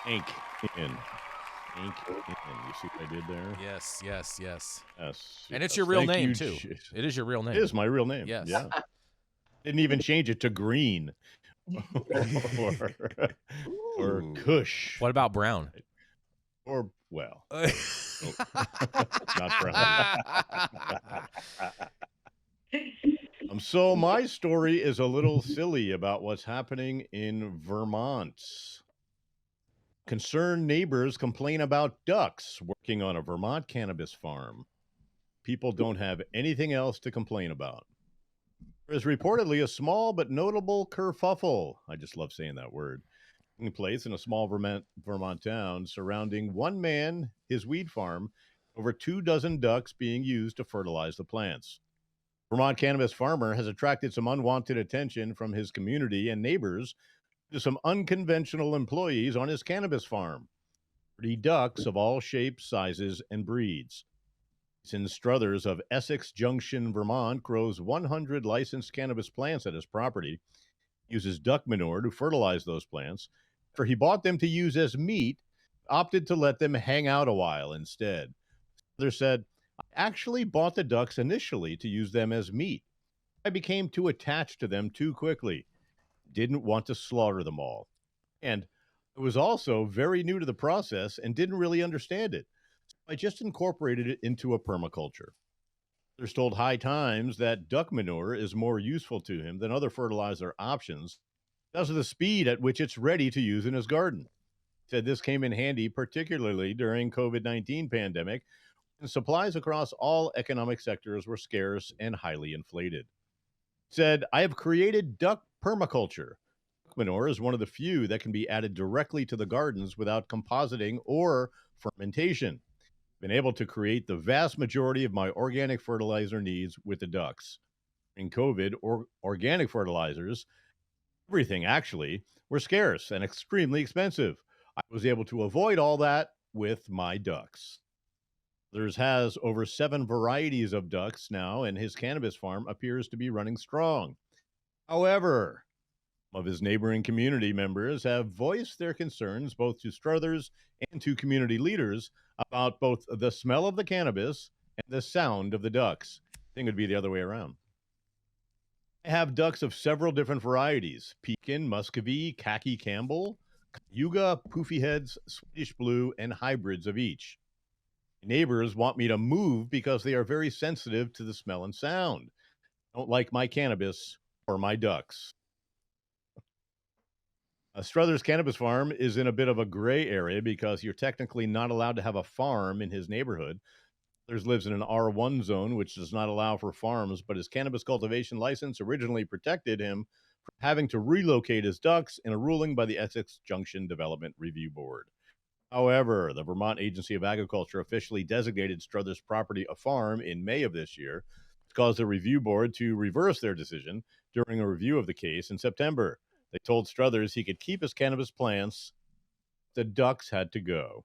Ink in. Ink in. You see what I did there? Yes. Yes. And it's Yes. your real Thank name you. too. It is your real It name. is my real name. Yes. Yeah. Didn't even change it to green or or Ooh. Kush What about Brown? or well, nope. Not brown. So my story is a little silly about what's happening in Vermont. Concerned neighbors complain about ducks working on a Vermont cannabis farm. People don't have anything else to complain about. There is reportedly a small but notable kerfuffle. I just love saying that word. Taking place in a small Vermont town surrounding one man, his weed farm, over 24 ducks being used to fertilize the plants. Vermont cannabis farmer has attracted some unwanted attention from his community and neighbors to some unconventional employees on his cannabis farm. 30 ducks of all shapes, sizes, and breeds. Jason Struthers of Essex Junction, Vermont, grows 100 licensed cannabis plants at his property, uses duck manure to fertilize those plants. After he bought them to use as meat, opted to let them hang out a while instead. Struthers said, I actually bought the ducks initially to use them as meat. I became too attached to them too quickly. Didn't want to slaughter them all. And I was also very new to the process and didn't really understand it. So I just incorporated it into a permaculture. There's told High Times that duck manure is more useful to him than other fertilizer options because of the speed at which it's ready to use in his garden. Said this came in handy, particularly during COVID-19 pandemic, when supplies across all economic sectors were scarce and highly inflated. Said, I have created duck permaculture. Duck manure is one of the few that can be added directly to the gardens without compositing or fermentation. Been able to create the vast majority of my organic fertilizer needs with the ducks. In COVID, organic fertilizers, everything actually, were scarce and extremely expensive. I was able to avoid all that with my ducks. There's has over 7 varieties of ducks now, and his cannabis farm appears to be running strong. However, some of his neighboring community members have voiced their concerns both to Struthers and to community leaders about both the smell of the cannabis and the sound of the ducks. I think it would be the other way around. I have ducks of several different varieties: Pekin, Muscovy, Khaki Campbell, Yuga, Poofy Heads, Swedish Blue, and hybrids of each. Neighbors want me to move because they are very sensitive to the smell and sound. Don't like my cannabis or my ducks. Struthers Cannabis Farm is in a bit of a gray area because you're technically not allowed to have a farm in his neighborhood. Struthers lives in an R1 zone, which does not allow for farms, but his cannabis cultivation license originally protected him from having to relocate his ducks in a ruling by the Essex Junction Development Review Board. However, the Vermont Agency of Agriculture officially designated Struthers' property a farm in May of this year, which caused the review board to reverse their decision during a review of the case in September. They told Struthers he could keep his cannabis plants. The ducks had to go.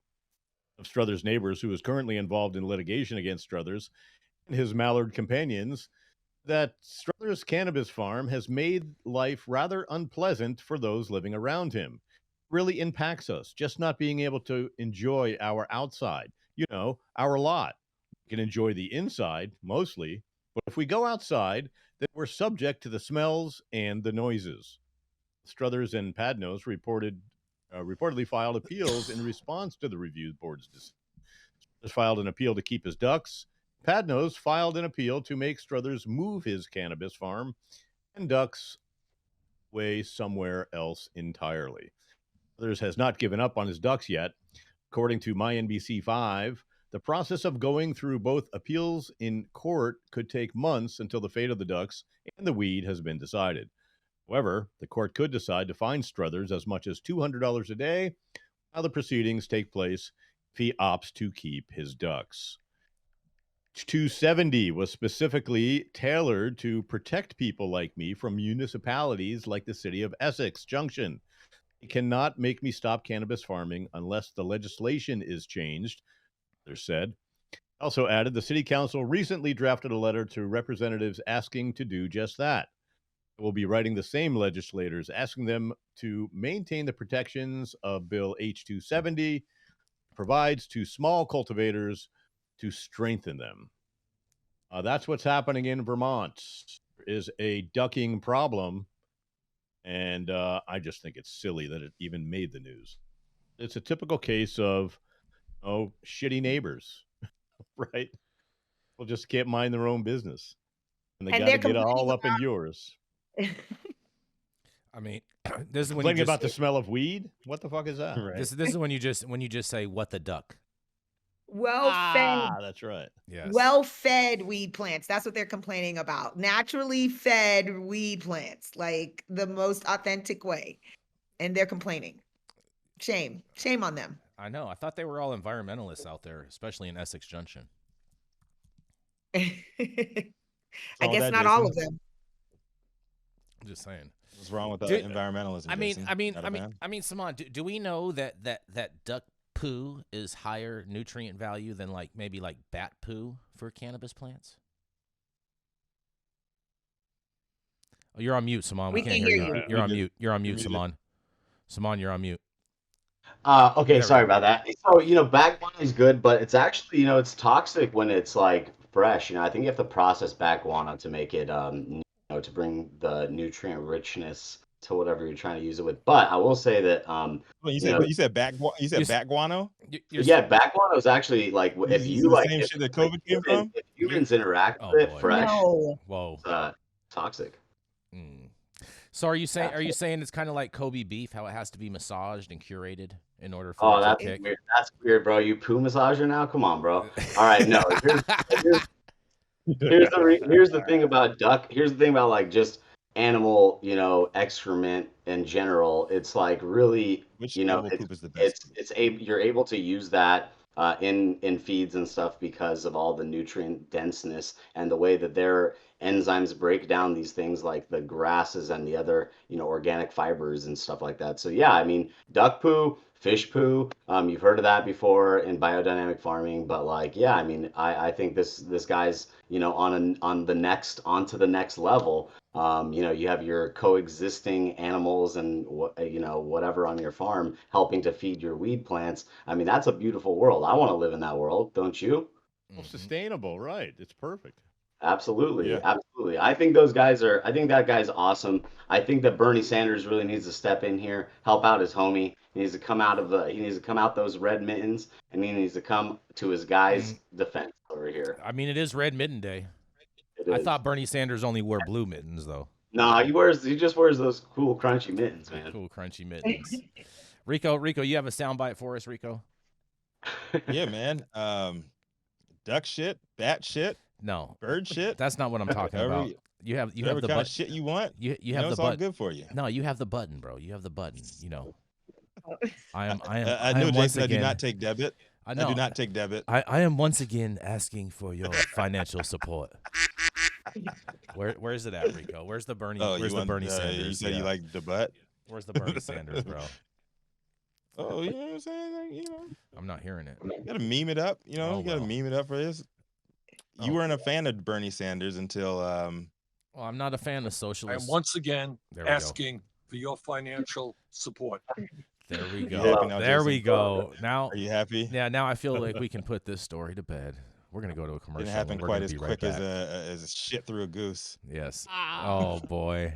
Of Struthers' neighbors, who is currently involved in litigation against Struthers and his mallard companions, that Struthers' cannabis farm has made life rather unpleasant for those living around him. Really impacts us, just not being able to enjoy our outside, our lot. We can enjoy the inside mostly, but if we go outside, then we're subject to the smells and the noises. Struthers and Padnos reportedly filed appeals in response to the review board's decision. Struthers filed an appeal to keep his ducks. Padnos filed an appeal to make Struthers move his cannabis farm and ducks away somewhere else entirely. Struthers has not given up on his ducks yet. According to MyNBC5, the process of going through both appeals in court could take months until the fate of the ducks and the weed has been decided. However, the court could decide to fine Struthers as much as $200 a day while the proceedings take place if he opts to keep his ducks. 270 was specifically tailored to protect people like me from municipalities like the city of Essex Junction. It cannot make me stop cannabis farming unless the legislation is changed, they said. Also added, the city council recently drafted a letter to representatives asking to do just that. will be writing the same legislators, asking them to maintain the protections of Bill H-270 provides to small cultivators to strengthen them. That's what's happening in Vermont. There is a ducking problem, and I just think it's silly that it even made the news. It's a typical case of shitty neighbors, right? People just can't mind their own business, and they got to get all up in yours. I mean, this is when complaining about the smell of weed. What the fuck is that? Right. This is when you just say what the duck. Well-fed. That's right. Yes. Well-fed weed plants. That's what they're complaining about. Naturally fed weed plants, like the most authentic way. And they're complaining. Shame. Shame on them. I know. I thought they were all environmentalists out there, especially in Essex Junction. I guess not all of them. I'm just saying. What's wrong with environmentalism? I mean, Simon, do we know that duck poo is higher nutrient value than maybe bat poo for cannabis plants? Oh, you're on mute, Simon. We can't hear you. You're on mute. You're on mute, Simon. Simon, you're on mute. Okay, sorry about that. So, bag guano is good, but it's actually, it's toxic when it's fresh. I think you have to process bag guano to make it, to bring the nutrient richness to whatever you're trying to use it with. But I will say that, you said bat guano? Yeah, bag guano is actually if you the same shit that COVID came from. If humans interact with it fresh, whoa, it's toxic. So are you saying it's kind of like Kobe beef, how it has to be massaged and curated in order for it to kick? Weird. That's weird, bro. You poo massager now? Come on, bro. All right, no. Here's the thing about duck. Here's the thing about just animal, excrement in general. It's really, poop is the best. You're able to use that in feeds and stuff because of all the nutrient denseness and the way that their enzymes break down these things like the grasses and the other, organic fibers and stuff like that. So yeah, I mean, duck poo, fish poo, you've heard of that before in biodynamic farming, but yeah, I mean, I think this guy's, onto the next level. You have your coexisting animals and whatever on your farm helping to feed your weed plants. I mean, that's a beautiful world. I want to live in that world, don't you? Well, sustainable, right? It's perfect. Absolutely, yeah. Absolutely. I think that guy's awesome. I think that Bernie Sanders really needs to step in here, help out his homie. He needs to come out those red mittens, and he needs to come to his guy's defense over here. I mean, it is Red Mitten Day. I thought Bernie Sanders only wore blue mittens, though. No, he just wears those cool crunchy mittens, man. Cool crunchy mittens. Rico, you have a soundbite for us, Rico? Yeah, man. Duck shit, bat shit. No, bird shit. That's not what I'm talking about. You have the kind of shit you want. You have the it's button. All good for you. No, you have the button, bro. You have the button. I am. I know, Jason. I do not take debit. I do not take debit. I am once again asking for your financial support. Where's it at, Rico? Where's the Bernie? Where's the Bernie Sanders? You said you like the butt. Where's the Bernie Sanders, bro? Oh, you know what I'm saying? I'm not hearing it. You gotta meme it up. You gotta meme it up for this. You weren't a fan of Bernie Sanders until. Well, I'm not a fan of socialists. I am once again asking for your financial support. There we go. There we go. Now, are you happy? Yeah. Now I feel like we can put this story to bed. We're gonna go to a commercial. It didn't happen quite as quick as a shit through a goose. Yes. Oh boy.